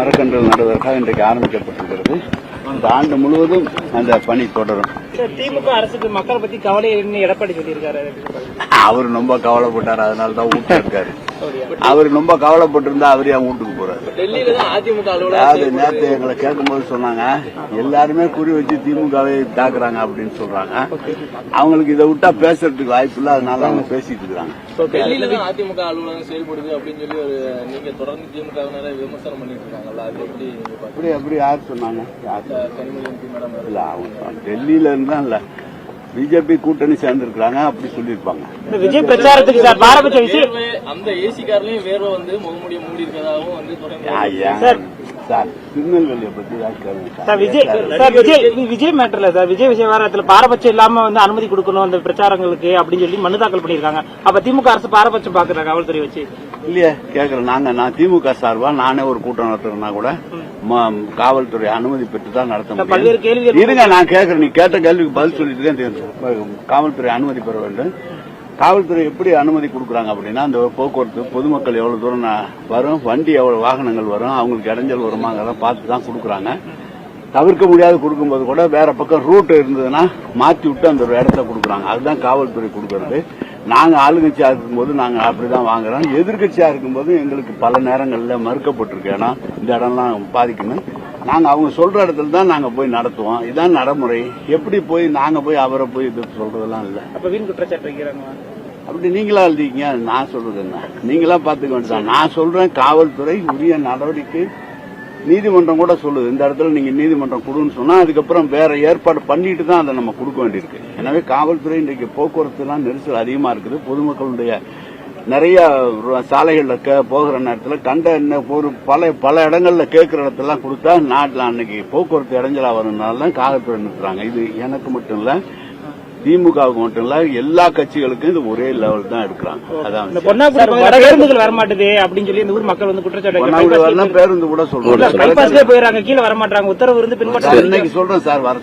மரக்கன்றுகள் நடுவதற்காக இன்றைக்கு ஆரம்பிக்கப்பட்டிருக்கிறது. இந்த ஆண்டு முழுவதும் அந்த பணி தொடரும். திமுக அரசுக்கு மக்களை பத்தி கவலை எடப்பாடி சொல்லியிருக்காரு. அவர் ரொம்ப கவலைப்பட்டாரு, அதனாலதான் வீட்டுல இருக்காரு. அவர் ரொம்ப கவலைப்பட்டிருந்தா அவரே வீட்டுக்கு போறாரு. அதாவது நேற்று எங்களை கேட்கும் போது சொன்னாங்க, எல்லாருமே குறி வச்சு திமுகவை தாக்குறாங்க அப்படின்னு சொல்றாங்க. அவங்களுக்கு இதை விட்டா பேசுறதுக்கு வாய்ப்பு இல்லை, அதனால அவங்க பேசிட்டு இருக்காங்க. அதிமுக அலுவலகம் செயல்படுது அப்படின்னு சொல்லி நீங்க தொடர்ந்து திமுக விமர்சனம் பண்ணிட்டு இருக்காங்கல்ல, அது எப்படி அப்படி யார் சொன்னாங்க? இல்ல அவங்க டெல்லியில இருந்தா இல்ல பிஜேபி கூட்டணி சேர்ந்திருக்காங்க அப்படி சொல்லிருப்பாங்க. விஜய் பிரச்சாரத்துக்கு சார் பாரபட்ச விஷயம் அந்த ஏசி கார்லயும் வேர்வை முகமூடிய மூடி இருக்கிறதாகவும் சார் திருநெல்வேலியை பத்தி விஜய் மேட்டர்ல சார் விஜய் விவகாரத்துல பாரபட்சம் இல்லாம அனுமதி கொடுக்கணும் அந்த பிரச்சாரங்களுக்கு அப்படின்னு சொல்லி மனு தாக்கல் பண்ணிருக்காங்க. அப்ப திமுக அரசு பாரபட்சம் பாக்குறாங்க காவல்துறை வச்சு இல்லையா கேக்குறேன். நான் திமுக சார்பா நானே ஒரு கூட்டம் நடத்துறேன்னா கூட காவல்துறை அனுமதி பெற்று தான் நடத்த முடியும். இருங்க நான் கேட்கறேன், நீ கேட்ட கேள்விக்கு பதில் சொல்லிட்டு காவல்துறை அனுமதி பெற வேண்டும். காவல்துறை எப்படி அனுமதி கொடுக்குறாங்க அப்படின்னா, அந்த போக்குவரத்து பொதுமக்கள் எவ்வளவு தூரம் வரும், வண்டி எவ்வளவு வாகனங்கள் வரும், அவங்களுக்கு இடைஞ்சல் வருமாங்கிறத பார்த்து தான் கொடுக்குறாங்க. தவிர்க்க முடியாது கொடுக்கும்போது கூட வேற பக்கம் ரூட் இருந்ததுன்னா மாற்றி விட்டு அந்த ஒரு இடத்த கொடுக்குறாங்க. அதுதான் காவல்துறை கொடுக்கறது. நாங்க ஆளுங்கட்சியா இருக்கும்போது நாங்க அப்படிதான் வாங்குறோம். எதிர்கட்சியா இருக்கும்போது எங்களுக்கு பல நேரங்களில் மறுக்கப்பட்டிருக்கு. ஏன்னா இந்த இடம்லாம் பாதிக்கணும், நாங்க அவங்க சொல்ற இடத்துல தான் நாங்க போய் நடத்துவோம். இதான் நடைமுறை. எப்படி போய் நாங்க போய் அவரை போய் இது சொல்றதெல்லாம் இல்ல. அப்படி நீங்களா எழுதிங்க, நான் சொல்றது என்ன, நீங்களா பாத்துக்க வேண்டியதான். நான் சொல்றேன் காவல்துறை உரிய நடவடிக்கை நீதிமன்றம் கூட சொல்லுது, இந்த இடத்துல நீங்க நீதிமன்றம் கொடுன்னு சொன்னா அதுக்கப்புறம் வேற ஏற்பாடு பண்ணிட்டு தான் அதை நம்ம கொடுக்க வேண்டியிருக்கு. எனவே காவல்துறை இன்றைக்கு போக்குவரத்து எல்லாம் நெரிசல் அதிகமா இருக்குது. பொதுமக்களுடைய நிறைய சாலைகள்ல போகிற நேரத்தில் கண்ட ஒரு பல இடங்கள்ல கேட்கிற இடத்தெல்லாம் கொடுத்தா நாட்டில் அன்னைக்கு போக்குவரத்து இடைஞ்சலா வரும்னால தான் காவல்துறை நிறுத்துறாங்க. இது எனக்கு மட்டும் இல்ல, திமுகவுக்கு மட்டும் இல்ல, எல்லா கட்சிகளுக்கும் இது ஒரே லெவல் தான் எடுக்கிறாங்க. அதான் பேருந்துகள் வரமாட்டது அப்படின்னு சொல்லி இந்த ஊர் மக்கள் குற்றச்சாட்டு பேருந்து கூட சொல்றாங்க, போயிடறாங்க, கீழே வரமாட்டாங்க, உத்தரவு இருந்து பின்பற்ற. இன்னைக்கு சொல்றேன் சார், வர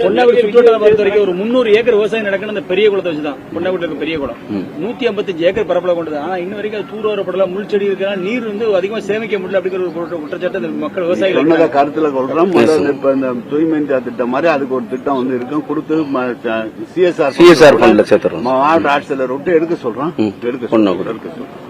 பொன்னாக்குடி சுற்றுவட்டார பொறுத்த வரைக்கும் ஒரு 300 ஏக்கர் விவசாயம் நடக்கணும். அந்த பெரிய குளத்தை வச்சுதான் பொன்னாக்குடி பெரிய குளம் 155 ஏக்கர் பரப்பளவு கொண்டது. ஆனா இன்ன வரைக்கும் அது தூர்வாரப்படல, முள் செடி இருக்கிற நீர் அதிகமா சேமிக்க முடியல அப்படிங்கிற ஒரு குற்றச்சாட்டு மக்கள் விவசாயிகள் கருத்துல கொள்றோம். இப்ப இந்த தூய்மை இந்தியா திட்டம் மாதிரி அதுக்கு ஒரு திட்டம் இருக்கும், கொடுத்து CSR மாவட்ட ஆட்சியர் விட்டு எடுக்க சொல்றோம்.